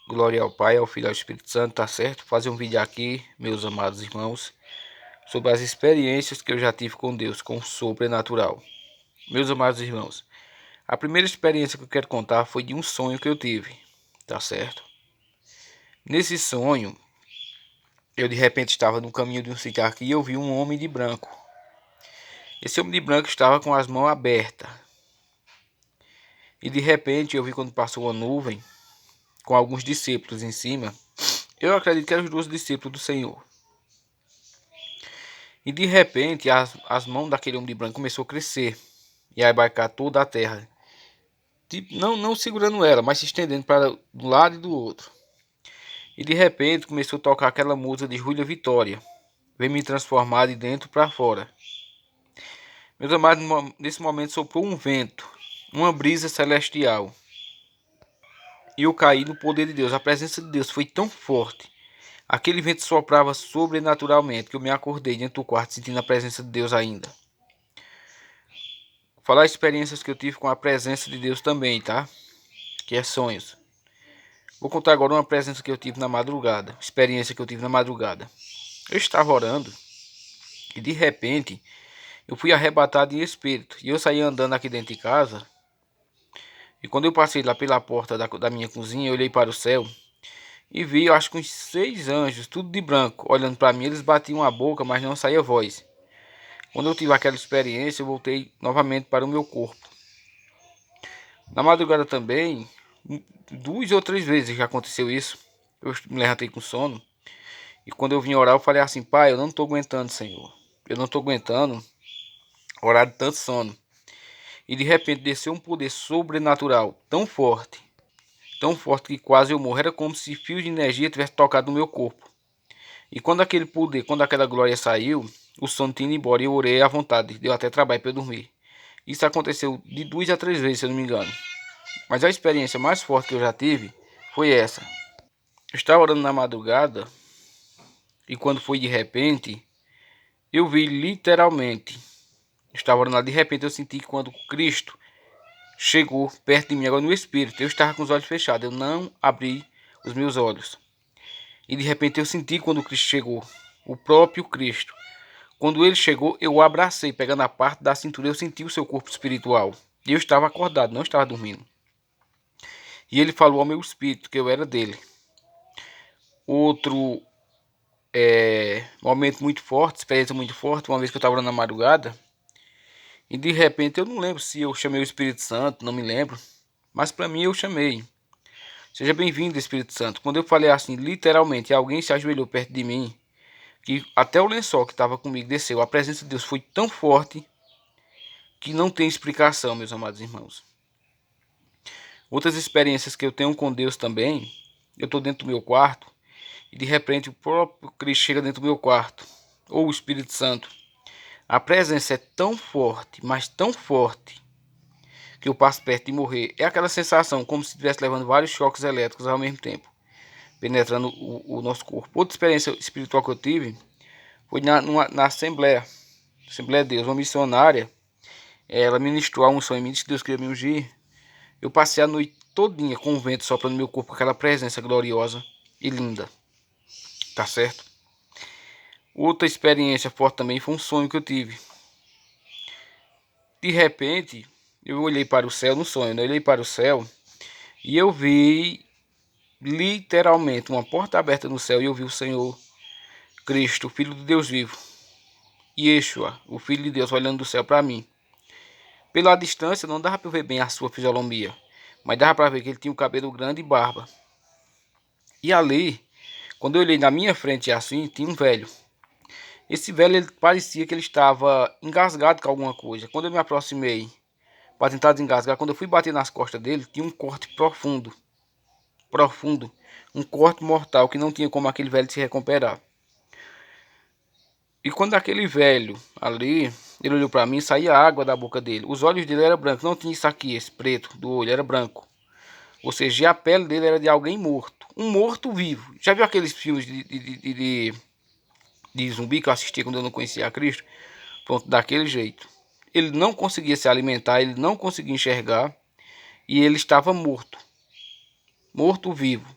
Glória ao Pai, ao Filho e ao Espírito Santo, tá certo? Vou fazer um vídeo aqui, meus amados irmãos, sobre as experiências que eu já tive com Deus, com o sobrenatural. Meus amados irmãos, a primeira experiência que eu quero contar foi de um sonho que eu tive, tá certo? Nesse sonho, eu de repente estava no caminho de um sítio aqui e eu vi um homem de branco. Esse homem de branco estava com as mãos abertas. E de repente eu vi quando passou uma nuvem com alguns discípulos em cima. Eu acredito que eram os 12 discípulos do Senhor. E de repente as mãos daquele homem de branco começou a crescer e a abarcar toda a terra. Tipo, não segurando ela, mas se estendendo para um lado e do outro. E de repente começou a tocar aquela música de Júlia Vitória. Vem me transformar de dentro para fora. Meus amados, nesse momento soprou um vento, uma brisa celestial. E eu caí no poder de Deus. A presença de Deus foi tão forte. Aquele vento soprava sobrenaturalmente que eu me acordei dentro do quarto sentindo a presença de Deus ainda. Vou falar experiências que eu tive com a presença de Deus também, tá? Que é sonhos. Vou contar agora uma presença que eu tive na madrugada. Experiência que eu tive na madrugada. Eu estava orando e de repente eu fui arrebatado em espírito. E eu saí andando aqui dentro de casa. E quando eu passei lá pela porta da minha cozinha, eu olhei para o céu e vi, eu acho que uns 6 anjos, tudo de branco, olhando para mim. Eles batiam a boca, mas não saía voz. Quando eu tive aquela experiência, eu voltei novamente para o meu corpo. Na madrugada também, 2 ou 3 vezes já aconteceu isso. Eu me levantei com sono. E quando eu vim orar, eu falei assim: Pai, eu não estou aguentando, Senhor. Eu não estou aguentando orar de tanto sono. E de repente desceu um poder sobrenatural tão forte que quase eu morro. Era como se fios de energia tivesse tocado no meu corpo. E quando aquele poder, quando aquela glória saiu, o sono tinha ido embora e eu orei à vontade. Deu até trabalho para eu dormir. Isso aconteceu de 2 a 3 vezes, se eu não me engano. Mas a experiência mais forte que eu já tive foi essa. Eu estava orando na madrugada e quando foi de repente, eu vi literalmente. Eu estava orando lá, de repente eu senti que quando Cristo chegou perto de mim, agora no Espírito, eu estava com os olhos fechados, eu não abri os meus olhos. E de repente eu senti quando Cristo chegou, o próprio Cristo. Quando ele chegou, eu o abracei, pegando a parte da cintura, eu senti o seu corpo espiritual. E eu estava acordado, não estava dormindo. E ele falou ao meu espírito que eu era dele. Outro momento muito forte, experiência muito forte, uma vez que eu estava orando na madrugada. E de repente eu não lembro se eu chamei o Espírito Santo, não me lembro. Mas para mim eu chamei. Seja bem-vindo, Espírito Santo. Quando eu falei assim, literalmente, alguém se ajoelhou perto de mim, que até o lençol que estava comigo desceu. A presença de Deus foi tão forte que não tem explicação, meus amados irmãos. Outras experiências que eu tenho com Deus também, eu estou dentro do meu quarto e de repente o próprio Cristo chega dentro do meu quarto, ou o Espírito Santo. A presença é tão forte, mas tão forte, que eu passo perto de morrer. É aquela sensação como se estivesse levando vários choques elétricos ao mesmo tempo, penetrando o nosso corpo. Outra experiência espiritual que eu tive foi na Assembleia de Deus, uma missionária. Ela ministrou a unção em mim, disse que Deus queria me ungir. Eu passei a noite todinha com o vento soprando no meu corpo, com aquela presença gloriosa e linda. Tá certo? Outra experiência forte também foi um sonho que eu tive. De repente, eu olhei para o céu no sonho, né? Eu olhei para o céu e eu vi literalmente uma porta aberta no céu e eu vi o Senhor Cristo, o Filho de Deus vivo. Yeshua, o Filho de Deus, olhando do céu para mim. Pela distância não dava para ver bem a sua fisionomia, mas dava para ver que ele tinha um cabelo grande e barba. E ali, quando eu olhei na minha frente assim, tinha um velho. Esse velho, ele parecia que ele estava engasgado com alguma coisa. Quando eu me aproximei para tentar desengasgar, quando eu fui bater nas costas dele, tinha um corte profundo. Profundo. Um corte mortal que não tinha como aquele velho se recuperar. E quando aquele velho ali, ele olhou para mim, saía água da boca dele. Os olhos dele eram brancos, não tinha isso aqui, esse preto do olho, era branco. Ou seja, a pele dele era de alguém morto. Um morto vivo. Já viu aqueles filmes de zumbi que eu assistia quando eu não conhecia a Cristo? Pronto, daquele jeito. Ele não conseguia se alimentar, ele não conseguia enxergar. E ele estava morto. Morto vivo.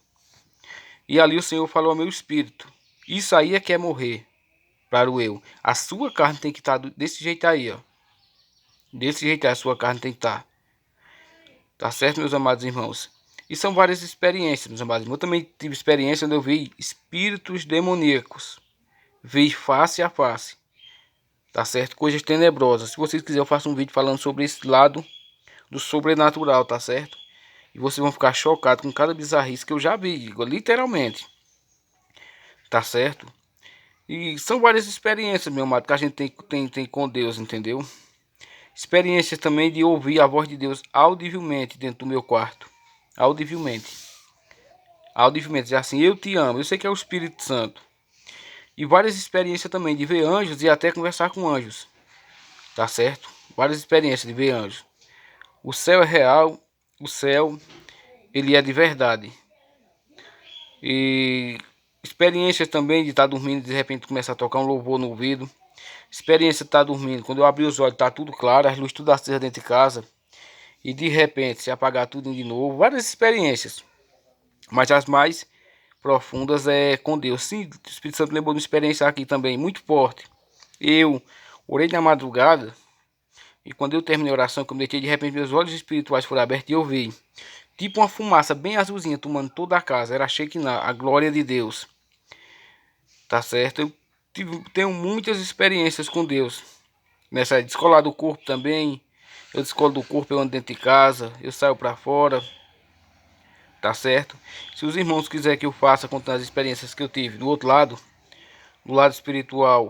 E ali o Senhor falou ao meu espírito: isso aí é que é morrer para o eu. A sua carne tem que estar desse jeito aí, ó. Desse jeito aí a sua carne tem que estar. Tá certo, meus amados irmãos? E são várias experiências, meus amados irmãos. Eu também tive experiência onde eu vi espíritos demoníacos. Vi face a face. Tá certo? Coisas tenebrosas. Se vocês quiserem, eu faço um vídeo falando sobre esse lado do sobrenatural, tá certo? E vocês vão ficar chocados com cada bizarrice que eu já vi, literalmente. Tá certo? E são várias experiências, meu amado, que a gente tem com Deus, entendeu? Experiências também de ouvir a voz de Deus audivelmente dentro do meu quarto. Audivelmente. Audivelmente, dizer assim, eu te amo. Eu sei que é o Espírito Santo. E várias experiências também de ver anjos e até conversar com anjos. Tá certo? Várias experiências de ver anjos. O céu é real. O céu, ele é de verdade. E experiências também de estar dormindo e de repente começar a tocar um louvor no ouvido. Experiência de estar dormindo. Quando eu abri os olhos, tá tudo claro. As luzes tudo acesas dentro de casa. E de repente se apagar tudo de novo. Várias experiências. Mas as mais profundas é com Deus. Sim, o Espírito Santo lembrou de uma experiência aqui também muito forte. Eu orei na madrugada e quando eu terminei a oração, que eu me deitei, de repente meus olhos espirituais foram abertos e eu vi tipo uma fumaça bem azulzinha tomando toda a casa. Era Shekinah, a glória de Deus. Tá certo? Tenho muitas experiências com Deus. Nessa descolar do corpo também. Eu descolo do corpo, eu ando dentro de casa, eu saio para fora. Tá certo? Se os irmãos quiserem que eu faça contando as experiências que eu tive do outro lado, do lado espiritual,